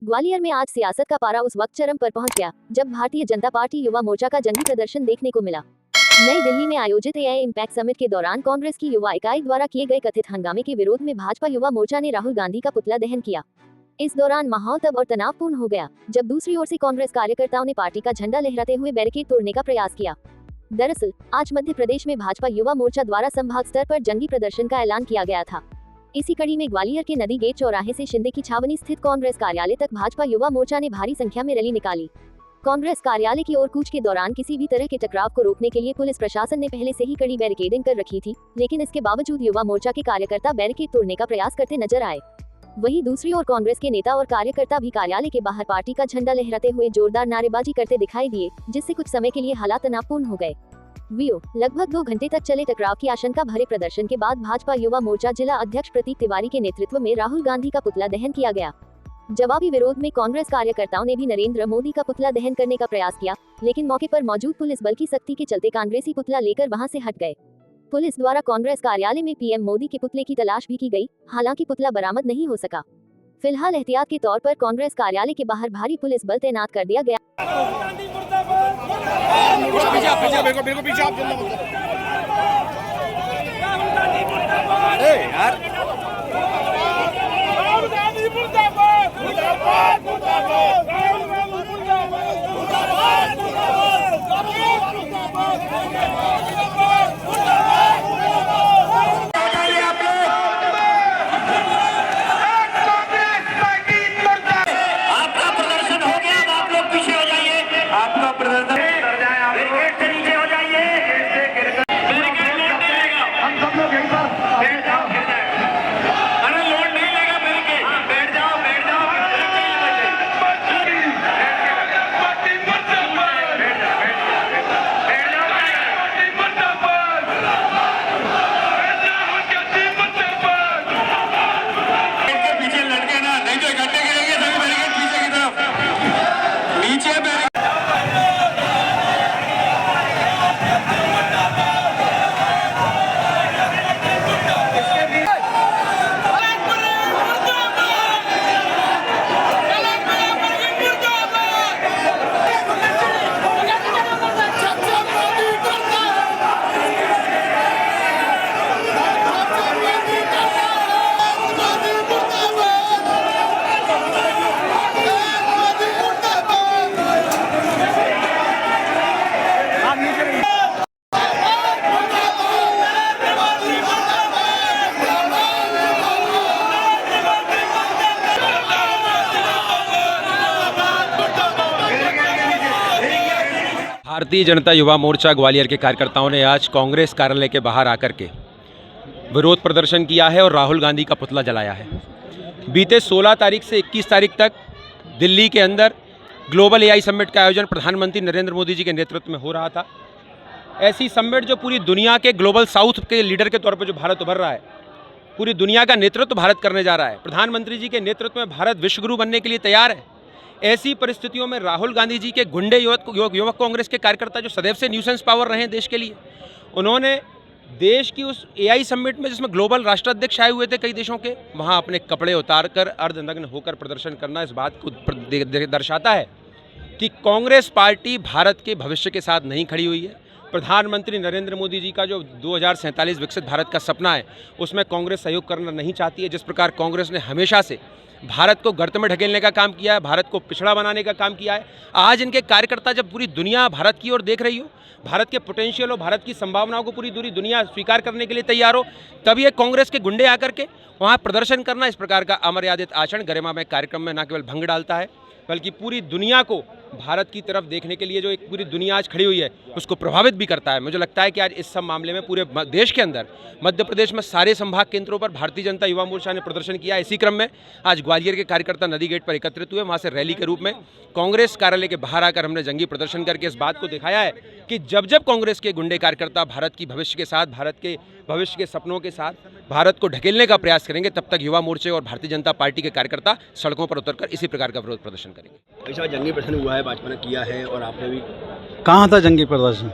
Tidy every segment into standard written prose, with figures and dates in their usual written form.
ग्वालियर में आज सियासत का पारा उस वक्त चरम पर पहुंच गया जब भारतीय जनता पार्टी युवा मोर्चा का जंगी प्रदर्शन देखने को मिला। नई दिल्ली में आयोजित एआई इम्पैक्ट समिट के दौरान कांग्रेस की युवा इकाई द्वारा किए गए कथित हंगामे के विरोध में भाजपा युवा मोर्चा ने राहुल गांधी का पुतला दहन किया। इस दौरान माहौल तब और तनावपूर्ण हो गया जब दूसरी ओर से कांग्रेस कार्यकर्ताओं ने पार्टी का झंडा लहराते हुए बैरिकेड तोड़ने का प्रयास किया। दरअसल आज मध्य प्रदेश में भाजपा युवा मोर्चा द्वारा संभाग स्तर पर जंगी प्रदर्शन का ऐलान किया गया था। इसी कड़ी में ग्वालियर के नदी गेट चौराहे से शिंदे की छावनी स्थित कांग्रेस कार्यालय तक भाजपा युवा मोर्चा ने भारी संख्या में रैली निकाली। कांग्रेस कार्यालय की ओर कूच के दौरान किसी भी तरह के टकराव को रोकने के लिए पुलिस प्रशासन ने पहले से ही कड़ी बैरिकेडिंग कर रखी थी, लेकिन इसके बावजूद युवा मोर्चा के कार्यकर्ता बैरिकेड तोड़ने का प्रयास करते नजर आए। वहीं दूसरी ओर कांग्रेस के नेता और कार्यकर्ता भी कार्यालय के बाहर पार्टी का झंडा लहराते हुए जोरदार नारेबाजी करते दिखाई दिए, जिससे कुछ समय के लिए हालात तनावपूर्ण हो गए। लगभग 2 घंटे तक चले टकराव की आशंका भरे प्रदर्शन के बाद भाजपा युवा मोर्चा जिला अध्यक्ष प्रतीक तिवारी के नेतृत्व में राहुल गांधी का पुतला दहन किया गया। जवाबी विरोध में कांग्रेस कार्यकर्ताओं ने भी नरेंद्र मोदी का पुतला दहन करने का प्रयास किया, लेकिन मौके पर मौजूद पुलिस बल की सख्ती के चलते कांग्रेसी पुतला लेकर वहां से हट गए। पुलिस द्वारा कांग्रेस कार्यालय में पीएम मोदी के पुतले की तलाश भी की गई, हालांकि पुतला बरामद नहीं हो सका। फिलहाल एहतियात के तौर पर कांग्रेस कार्यालय के बाहर भारी पुलिस बल तैनात कर दिया गया। भारतीय जनता युवा मोर्चा ग्वालियर के कार्यकर्ताओं ने आज कांग्रेस कार्यालय के बाहर आकर के विरोध प्रदर्शन किया है और राहुल गांधी का पुतला जलाया है। बीते 16 तारीख से 21 तारीख तक दिल्ली के अंदर ग्लोबल एआई समिट का आयोजन प्रधानमंत्री नरेंद्र मोदी जी के नेतृत्व में हो रहा था। ऐसी समिट जो पूरी दुनिया के ग्लोबल साउथ के लीडर के तौर पर जो भारत उभर रहा है, पूरी दुनिया का नेतृत्व भारत करने जा रहा है। प्रधानमंत्री जी के नेतृत्व में भारत विश्वगुरु बनने के लिए तैयार है। ऐसी परिस्थितियों में राहुल गांधी जी के गुंडे युवक कांग्रेस के कार्यकर्ता जो सदैव से न्यूसेंस पावर रहे हैं देश के लिए, उन्होंने देश की उस एआई समिट में जिसमें ग्लोबल राष्ट्राध्यक्ष आए हुए थे कई देशों के, वहां अपने कपड़े उतारकर अर्धनग्न होकर प्रदर्शन करना इस बात को दर्शाता है कि कांग्रेस पार्टी भारत के भविष्य के साथ नहीं खड़ी हुई है। प्रधानमंत्री नरेंद्र मोदी जी का जो 2047 विकसित भारत का सपना है, उसमें कांग्रेस सहयोग करना नहीं चाहती है। जिस प्रकार कांग्रेस ने हमेशा से भारत को गर्त में ढकेलने का काम किया है, भारत को पिछड़ा बनाने का काम किया है, आज इनके कार्यकर्ता जब पूरी दुनिया भारत की ओर देख रही हो, भारत के पोटेंशियल हो, भारत की संभावनाओं को पूरी दुनिया स्वीकार करने के लिए तैयार हो, तब ये कांग्रेस के गुंडे आकर के वहाँ प्रदर्शन करना, इस प्रकार का अमर्यादित आचरण गरिमामय कार्यक्रम में न केवल भंग डालता है, बल्कि पूरी दुनिया को भारत की तरफ देखने के लिए जो एक पूरी दुनिया आज खड़ी हुई है उसको प्रभावित भी करता है। मुझे लगता है कि आज इस सब मामले में पूरे देश के अंदर मध्य प्रदेश में सारे संभाग केंद्रों पर भारतीय जनता युवा मोर्चा ने प्रदर्शन किया। इसी क्रम में आज ग्वालियर के कार्यकर्ता नदी गेट पर एकत्रित हुए। वहाँ से रैली के रूप में कांग्रेस कार्यालय के बाहर आकर हमने जंगी प्रदर्शन करके इस बात को दिखाया है कि जब जब कांग्रेस के गुंडे कार्यकर्ता भारत की भविष्य के साथ, भारत के भविष्य के सपनों के साथ भारत को ढकेलने का प्रयास करेंगे, तब तक युवा मोर्चे और भारतीय जनता पार्टी के कार्यकर्ता सड़कों पर उतरकर इसी प्रकार का विरोध प्रदर्शन करेंगे। ऐसा जंगी प्रदर्शन हुआ है, भाजपा ने किया है और आपने भी। कहाँ था जंगी प्रदर्शन?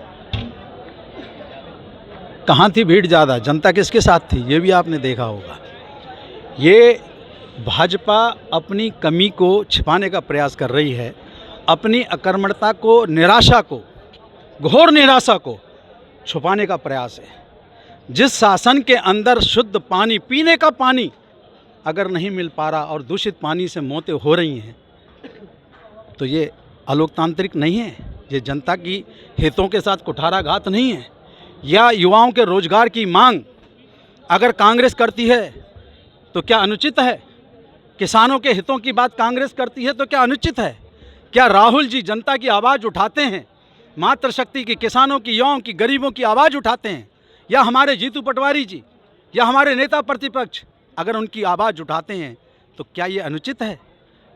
कहाँ थी भीड़ ज़्यादा? जनता किसके साथ थी ये भी आपने देखा होगा। ये भाजपा अपनी कमी को छिपाने का प्रयास कर रही है, अपनी अकर्मणता को, निराशा को, घोर निराशा को छुपाने का प्रयास है। जिस शासन के अंदर शुद्ध पानी, पीने का पानी अगर नहीं मिल पा रहा और दूषित पानी से मौतें हो रही हैं, तो ये अलोकतांत्रिक नहीं है, ये जनता की हितों के साथ कुठाराघात नहीं है। या युवाओं के रोजगार की मांग अगर कांग्रेस करती है तो क्या अनुचित है? किसानों के हितों की बात कांग्रेस करती है तो क्या अनुचित है? क्या राहुल जी जनता की आवाज़ उठाते हैं, मातृशक्ति की, किसानों की, युवाओं की, गरीबों की आवाज़ उठाते हैं? या हमारे जीतू पटवारी जी या हमारे नेता प्रतिपक्ष अगर उनकी आवाज़ उठाते हैं तो क्या ये अनुचित है?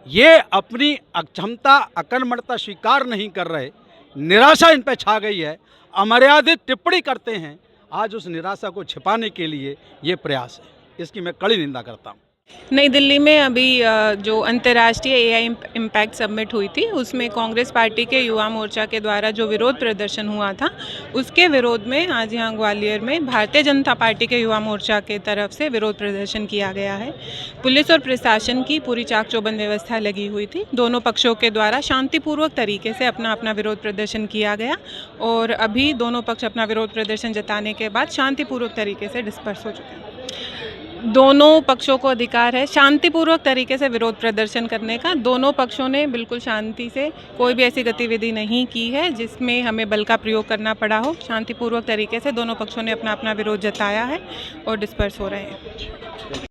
ये अपनी अक्षमता, अकर्मण्यता स्वीकार नहीं कर रहे, निराशा इन पर छा गई है, अमर्यादित टिप्पणी करते हैं। आज उस निराशा को छिपाने के लिए ये प्रयास है, इसकी मैं कड़ी निंदा करता हूँ। नई दिल्ली में अभी जो अंतर्राष्ट्रीय एआई इम्पैक्ट समिट हुई थी, उसमें कांग्रेस पार्टी के युवा मोर्चा के द्वारा जो विरोध प्रदर्शन हुआ था, उसके विरोध में आज यहाँ ग्वालियर में भारतीय जनता पार्टी के युवा मोर्चा के तरफ से विरोध प्रदर्शन किया गया है। पुलिस और प्रशासन की पूरी चाक चौबंद व्यवस्था लगी हुई थी। दोनों पक्षों के द्वारा शांतिपूर्वक तरीके से अपना अपना विरोध प्रदर्शन किया गया और अभी दोनों पक्ष अपना विरोध प्रदर्शन जताने के बाद शांतिपूर्वक तरीके से डिस्पर्स हो चुके हैं। दोनों पक्षों को अधिकार है शांतिपूर्वक तरीके से विरोध प्रदर्शन करने का। दोनों पक्षों ने बिल्कुल शांति से कोई भी ऐसी गतिविधि नहीं की है जिसमें हमें बल का प्रयोग करना पड़ा हो। शांतिपूर्वक तरीके से दोनों पक्षों ने अपना अपना विरोध जताया है और डिस्पर्स हो रहे हैं।